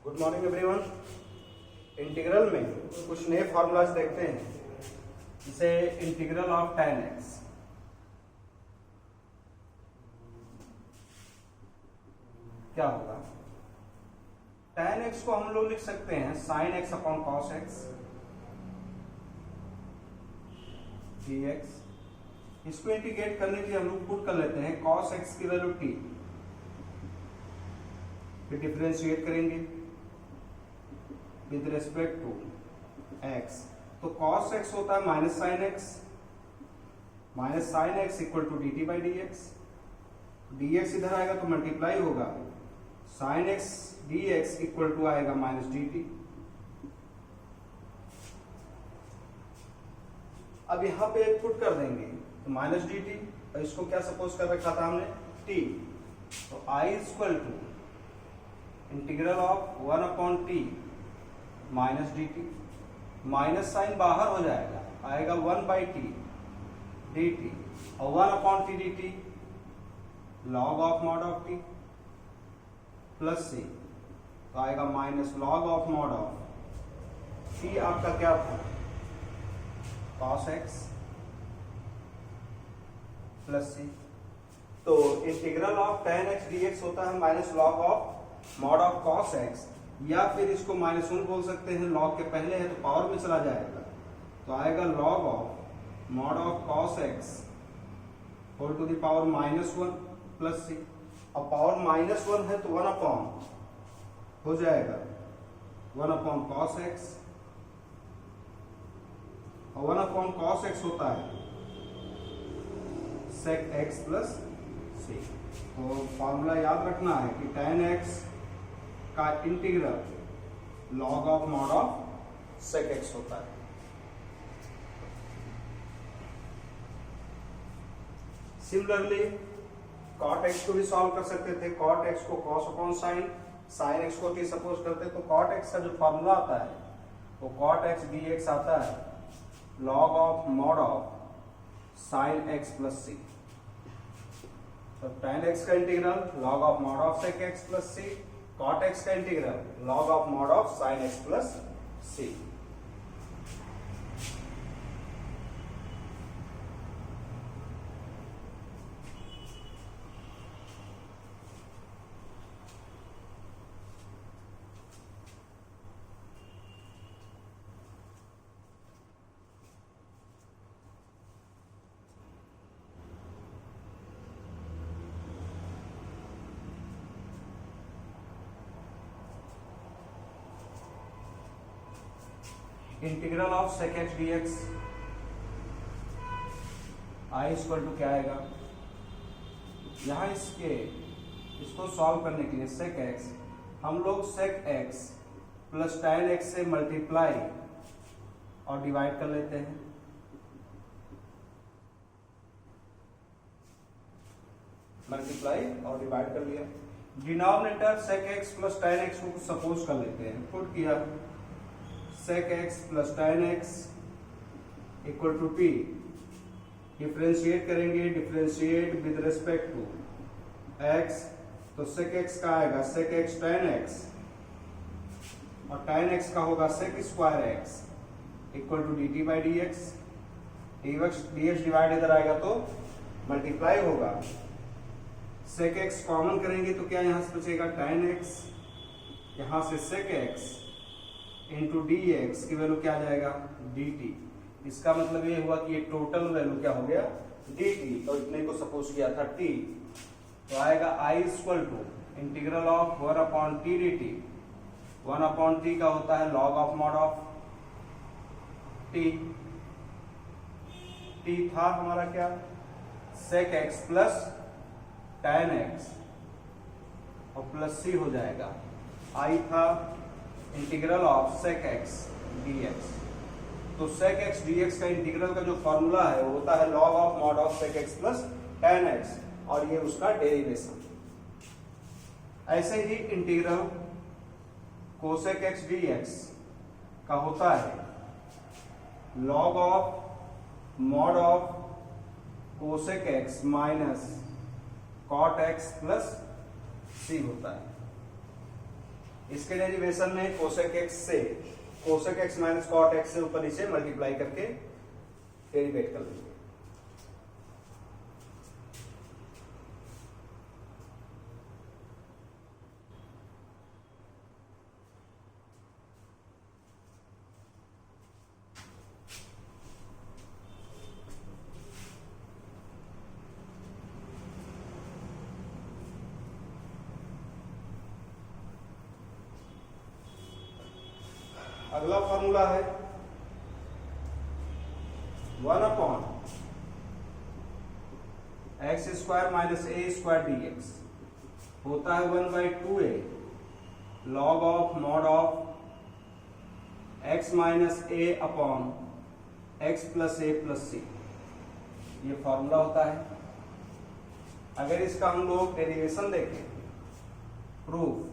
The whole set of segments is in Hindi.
Good morning everyone. इंटीग्रल में कुछ नए फॉर्मूलाज देखते हैं, जैसे इंटीग्रल ऑफ tan x। क्या होगा? tan x को हम लोग लिख सकते हैं sin x upon cos x dx। इसको इंटीग्रेट करने के लिए हम लोग पुट कर लेते हैं cos x की वैल्यू t, फिर डिफरेंशिएट करेंगे विद रेस्पेक्ट टू x। तो cos x होता है minus sine x equal to d t by D x. dx इधर आएगा तो मल्टीप्लाई होगा, sine x d x equal to आएगा माइनस डी टी। अब यहां पे पुट कर देंगे तो माइनस डी टी, और इसको क्या सपोज कर रखा था हमने t। तो i equal to integral of 1 upon t minus d t. Minus sine बाहर हो जाएगा, आएगा 1 बाई टी डी टी, और 1 upon T D T log of mod of T plus C, तो आएगा minus log of mod of T. आपका क्या था? cos x plus C. तो integral of tan x dx होता है minus log of mod of cos x, या फिर इसको माइनस 1 बोल सकते हैं, लॉग के पहले है तो पावर में चला जाएगा, तो आएगा log of mod of cos x whole to the power minus 1 plus सी। अब पावर माइनस 1 है तो 1 अपॉन हो जाएगा 1 अपॉन cos x, और 1 अपॉन cos x होता है sec x प्लस सी। तो फॉर्मूला याद रखना है कि tan x का integral log of mod of sec x होता है। सिमिलरली cot x को भी सॉल्व कर सकते थे। cot x को cos upon sin, sin x को t सपोज करते, तो cot x का जो फॉर्मूला आता है वो cot x dx आता है log of mod of sin x plus C. तो tan x का integral log of mod of sec x plus C, cot x का integral log of mod of sin x plus C. Integral of sec x dx i equal to क्या आएगा? यहां इसको सॉल्व करने के लिए sec x हम लोग sec x plus tan x से मल्टीप्लाई और डिवाइड कर लेते हैं। मल्टीप्लाई और डिवाइड कर लिया, denominator sec x plus tan x को सपोज कर लेते हैं, पुट किया sec x plus tan x equal to t। Differentiate करेंगे, differentiate with respect to x, तो sec x का आएगा sec x tan x, और tan x का होगा sec square x equal to dt by dx। dx divide इधर आएगा तो मल्टीप्लाई होगा, sec x कॉमन करेंगे तो क्या यहां से बचेगा tan x, यहां से sec x into D x की वैल्यू क्या आ जाएगा dt। इसका मतलब ये हुआ कि ये टोटल वैल्यू क्या हो गया dt, तो इतने को सपोज किया था t, तो आएगा i equal to integral of 1 upon T D t. 1 upon t का होता है log of mod of t। t था हमारा क्या sec x plus tan x, और प्लस c हो जाएगा। i था integral of sec x dx। तो sec x dx का इंटीग्रल का जो फॉर्मूला है वो होता है log of mod of sec x plus tan x, और ये उसका डेरिवेशन। ऐसे ही इंटीग्रल cosec x dx का होता है log of mod of cosec x minus cot x plus c होता है। इसके डेरिवेशन में कोसेक एक्स से cosec x minus cot x से ऊपर नीचे मल्टीप्लाई करके डेरिवेट कर लेंगे। अगला फॉर्मूला है 1 एक्स स्क्वायर माइनस ए स्क्वायर डी एक्स होता है 1/2a log of mod of X minus A upon X plus A plus C. ये फॉर्मूला होता है। अगर इसका हम लोग डेरिवेशन देखें प्रूफ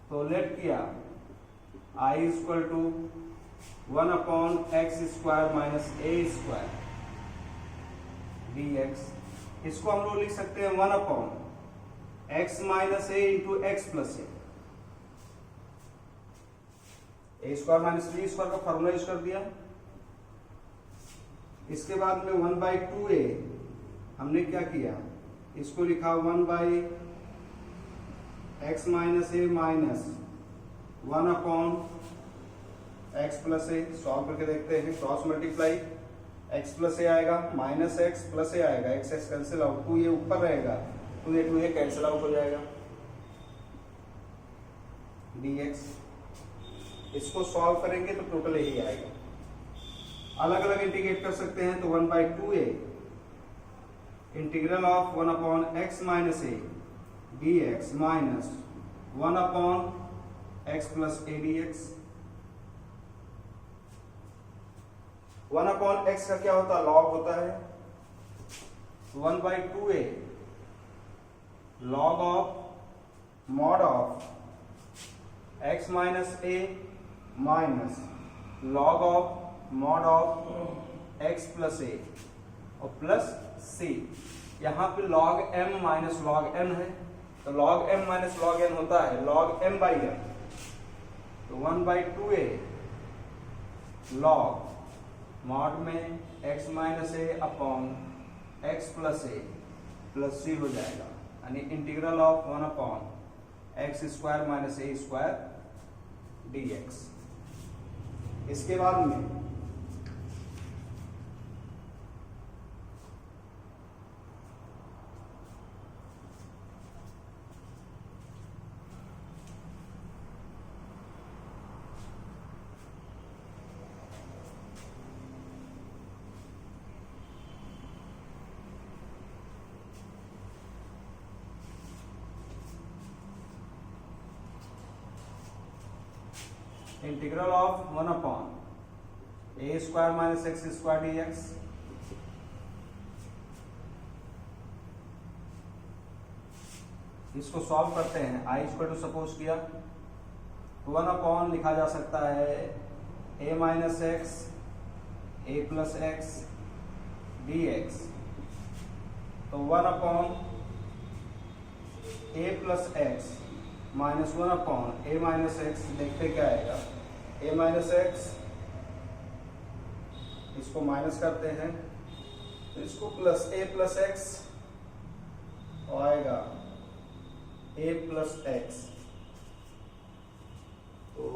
तो लेट किया I equal to 1/x square minus A square D x. इसको हम लोग लिख सकते हैं 1/x minus a into x plus a square minus b square का फॉर्मूला यूज कर दिया। इसके बाद में 1/2a हमने क्या किया, इसको लिखा 1/x minus A minus 1/x plus A. Solve करके देखते हैं, क्रॉस मल्टीप्लाई x प्लस ए आएगा माइनस एक्स प्लस ए आएगा, एक्स एक्स कैंसिल आउट, 2 ये ऊपर रहेगा, 2 ये कैंसिल आउट हो जाएगा dx। इसको सॉल्व करेंगे तो टोटल यही आएगा। अलग अलग इंटीग्रेट कर सकते हैं तो 1/2a integral of 1/x minus A dx minus 1/x plus A dx। 1/x का क्या होता है, लॉग होता है। 1/2a log of mod of x minus A minus log of mod of x plus A और प्लस c। यहां पे log m minus log n है तो log m minus log n होता है log m बाई m। तो 1/2a log मॉड में x minus A upon X plus A plus सी हो जाएगा, यानी integral of 1/x square minus A square dx। इसके बाद में integral of 1/a square minus x square dx। इसको सॉल्व करते हैं, i इक्वल टू सपोज किया तो 1 लिखा जा सकता है a minus x A plus x dx। तो 1/a plus x minus 1/a minus x, देखते क्या आएगा a माइनस एक्स, इसको माइनस करते हैं तो इसको प्लस a प्लस एक्स और आएगा a प्लस एक्स। तो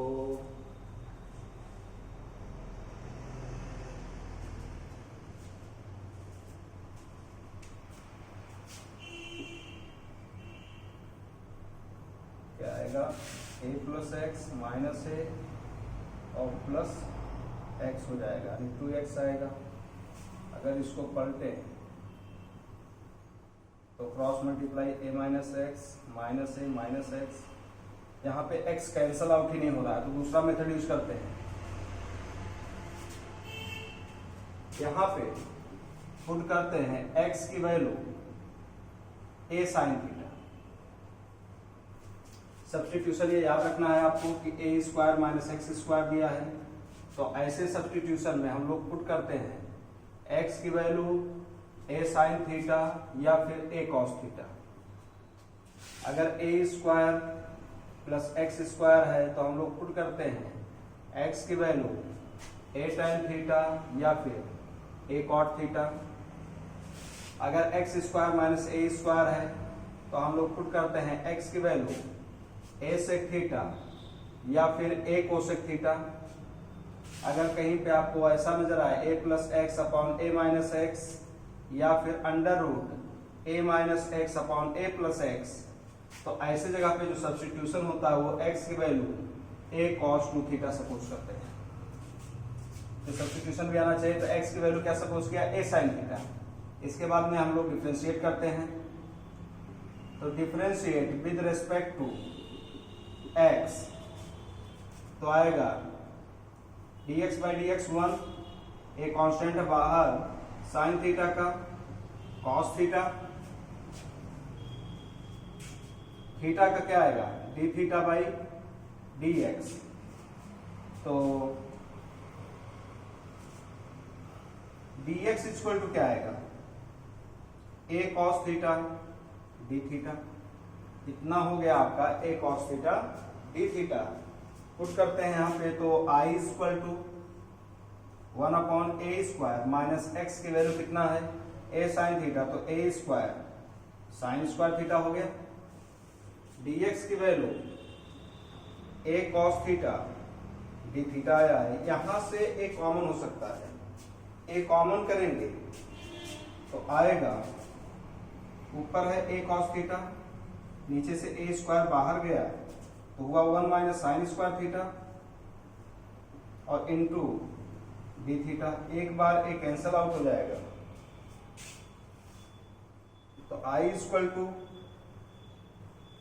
क्या आएगा a प्लस एक्स माइनस ए और प्लस x हो जाएगा, 2x आएगा। अगर इसको पलटे तो cross multiply a minus x minus A minus x, यहाँ पे x कैंसल आउट ही नहीं हो रहा है तो दूसरा मेथड यूज करते हैं। यहाँ पे पुट करते हैं x की value a sine theta. Substitution ये याद रखना है आपको कि a square minus x square दिया है, तो ऐसे सब्स्टिट्यूशन में हम लोग पुट करते हैं x की वैल्यू a साइन थीटा या फिर a कॉस थीटा। अगर a square plus x square है, तो हम लोग पुट करते हैं एक्स की वैल्यू ए tan थीटा या फिर ए कॉट थीटा। अगर एक्स स्क्वायर माइनस ए स्क्वायर है तो हम लोग पुट करते हैं एक्स की वैल्यू ए सेक थीटा या फिर ए कोसेक थीटा। अगर कहीं पे आपको ऐसा नजर आए ए प्लस एक्स अपॉन ए माइनस एक्स या फिर under root a minus x upon A plus x, तो ऐसे जगह पे जो सब्स्टिट्यूशन होता है वो एक्स की वैल्यू ए कॉस 2 थीटा सपोज करते हैं। तो सब्स्टिट्यूशन भी आना चाहिए, तो एक्स की वैल्यू क्या सपोज किया ए साइन थीटा। इसके बाद में हम लोग डिफरेंशिएट करते हैं, तो differentiate with respect to x, तो आएगा dx बाई डी एक्स 1, एक कांस्टेंट है बाहर साइन थीटा का, कॉस थीटा, थीटा का क्या आएगा D theta by D X. तो डी एक्स इक्वल टू क्या आएगा A cos theta D theta. इतना हो गया आपका A cos theta D theta. Put करते हैं यहाँ पे, तो I equal to 1 upon A square minus X की वैल्यू कितना है ए साइन थीटा, तो A square sine square theta हो गया। dx की वैल्यू ए कॉस थीटा डी थीटा आया है। यहां से ए कॉमन हो सकता है, ए कॉमन करेंगे तो आएगा ऊपर है ए कॉस थीटा, नीचे से ए स्क्वायर बाहर गया तो हुआ 1 माइनस साइन स्क्वायर थीटा और इनटू डी थीटा। एक बार ए कैंसल आउट हो जाएगा, तो I equal to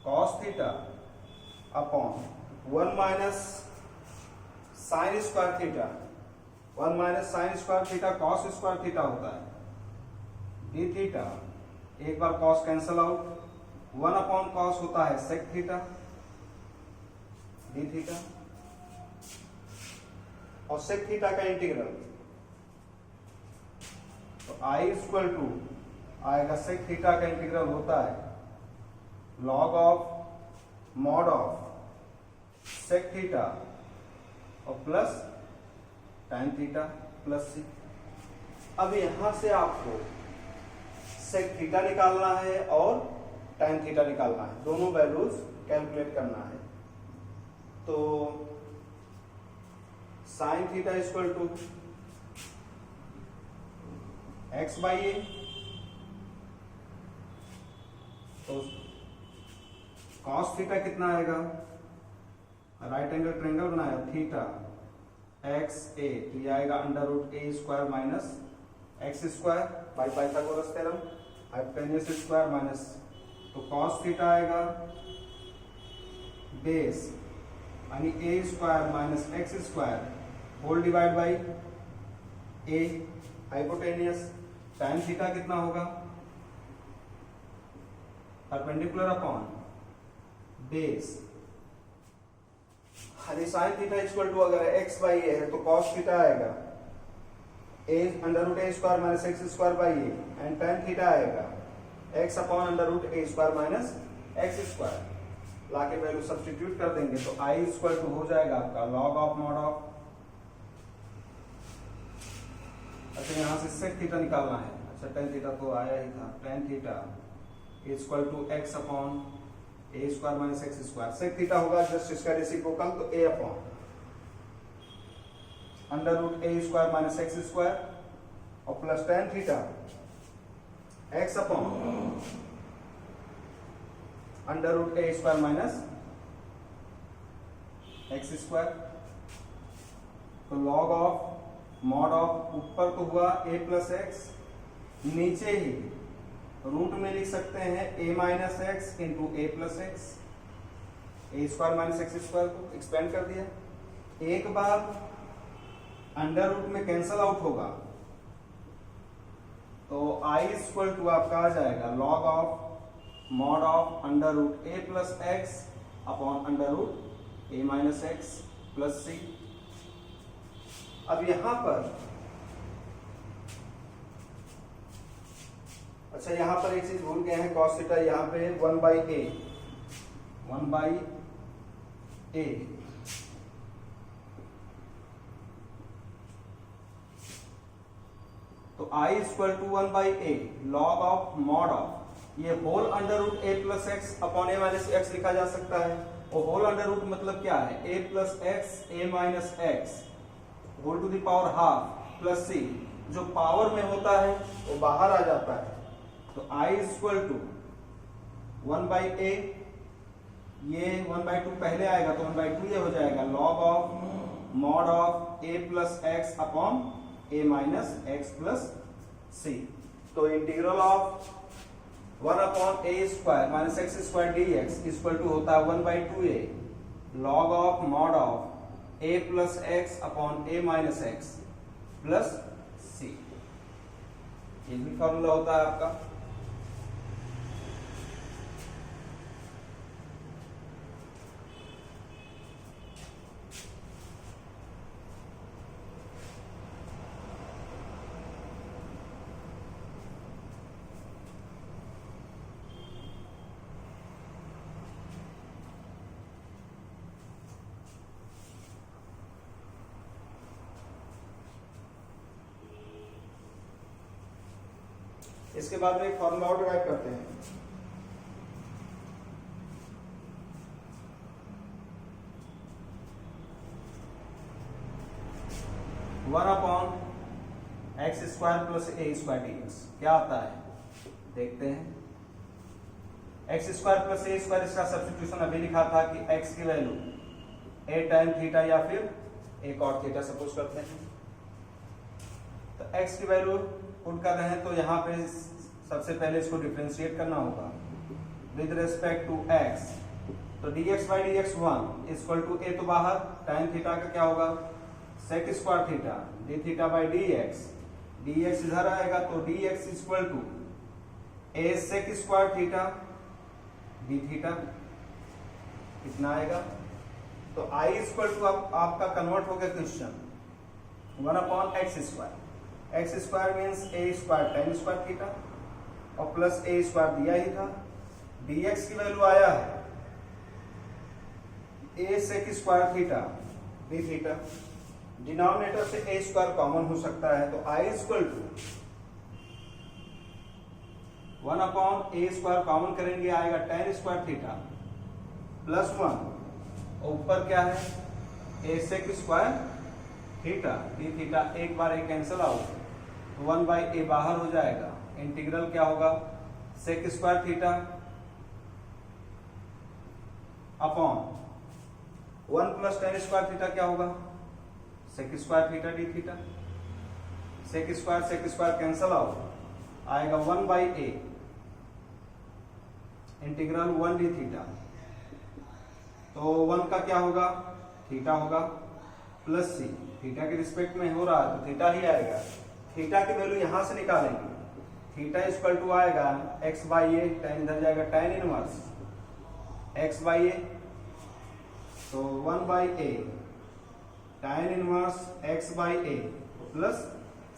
cos theta upon 1 minus sine square theta. 1 minus sine square theta cos square theta होता है डी थीटा। एक बार cos cancel out, 1 upon cos होता है सेक थीटा डी थीटा और सेक थीटा का इंटीग्रल, तो आई इक्वल टू आएगा सेक थीटा का इंटीग्रल होता है log of mod of sec theta और प्लस tan थीटा प्लस सी। अब यहां से आपको सेक थीटा निकालना है और tan थीटा निकालना है, दोनों वैल्यूज कैलकुलेट करना है। तो sine theta equal to x by a, तो कॉस थीटा कितना आएगा, राइट एंगल ट्रायंगल बनाया थीटा एक्स ए, तो ये आएगा under root a square minus x square by Pythagoras theorem, hypotenuse square minus, तो कॉस थीटा आएगा बेस यानी a square minus x square whole divide by a hypotenuse. Time theta कितना होगा परपेंडिकुलर अपॉन बेस, हरी साइन थीटा इक्वल टू अगर एक्स बाई ए है तो कॉस थीटा आएगा a under root a square minus x square by a and tan theta आएगा x upon under root a square minus x square. लाके वैल्यू सब्स्टिट्यूट कर देंगे तो आई इक्वल टू हो जाएगा आपका लॉग ऑफ मॉड ऑफ, अच्छा यहां से सेक थीटा निकालना है, अच्छा tan थीटा तो आया ही था, tan theta equal to x upon A square minus x square. Sec theta होगा जस्ट इसका रेसिप्रोकल, तो a upon under root a square minus x square और plus tan theta x upon under root a square minus x square. तो लॉग ऑफ मॉड ऑफ, ऊपर तो हुआ ए प्लस एक्स, नीचे ही रूट में लिख सकते हैं a minus x into a plus x, a square minus x square को एक्सपेंड कर दिया। एक बार अंडर रूट में कैंसल आउट होगा तो आई इक्वल टू आपका आ जाएगा log of mod of under root a plus x upon under root a minus x plus सी। अब यहां पर अच्छा यहां पर एक चीज भूल गए हैं, कॉस थीटा यहाँ पे 1 बाई ए। तो I equal to 1/a log of mod of, ये whole under root a plus x upon a minus x लिखा जा सकता है। और होल अंडर रूट मतलब क्या है, a plus x a minus x whole to the power half plus c, जो पावर में होता है वो बाहर आ जाता है। तो I इक्वल टू 1/a, ये 1/2 पहले आएगा तो 1/2 ये हो जाएगा, log of mod of a plus x upon a minus x plus c। तो integral of 1 upon a square minus x square D x equal to होता है 1/2a log of mod of a plus x upon a minus x plus c। ये भी फॉर्मूला होता है आपका। इसके बाद में एक फॉर्मूला और डिराइव करते हैं। One upon x square plus a square D x क्या आता है देखते हैं। X square plus a square, इसका सब्स्टिट्यूशन अभी लिखा था कि एक्स की वैल्यू ए tan थीटा या फिर ए cot थीटा सपोज करते हैं। तो एक्स की वैल्यू पुट कर रहे हैं तो यहाँ पे सबसे पहले इसको डिफरेंशिएट करना होगा विद रिस्पेक्ट टू एक्स। तो dx by D x 1 equal to a, तो बाहर tan थीटा का क्या होगा sec square theta D theta by D x इधर आएगा तो dx equal to a sec square theta D theta कितना आएगा। तो I इक्वल टू आपका कन्वर्ट हो गया question 1 upon x square means a square tan square theta और प्लस ए स्क्वायर दिया ही था। dx की वैल्यू आया है a sec square theta D theta, denominator से ए स्क्वायर कॉमन हो सकता है तो I equal to 1 upon A square common करेंगे आएगा tan स्क्वायर थीटा प्लस 1 और ऊपर क्या है a sec square theta D theta, एक बार ए कैंसिल आउट तो 1/a बाहर हो जाएगा। इंटीग्रल क्या होगा sec square theta upon 1 plus tan square theta क्या होगा sec square theta D theta, sec square cancel out आएगा 1/a इंटीग्रल 1 डी थीटा। तो 1 का क्या होगा थीटा होगा प्लस c, थीटा के रिस्पेक्ट में हो रहा है तो थीटा ही आएगा। थीटा की वैल्यू यहां से निकालेंगे, थीटा इक्वल टू आएगा x बाई ए, tan इधर जाएगा tan inverse x by a, तो 1/a tan inverse x by A plus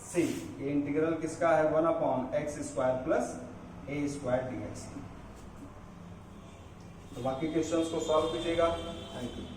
c। ये इंटीग्रल किसका है 1 upon x square plus a square D X. तो बाकी क्वेश्चंस को सॉल्व कीजिएगा। Thank you.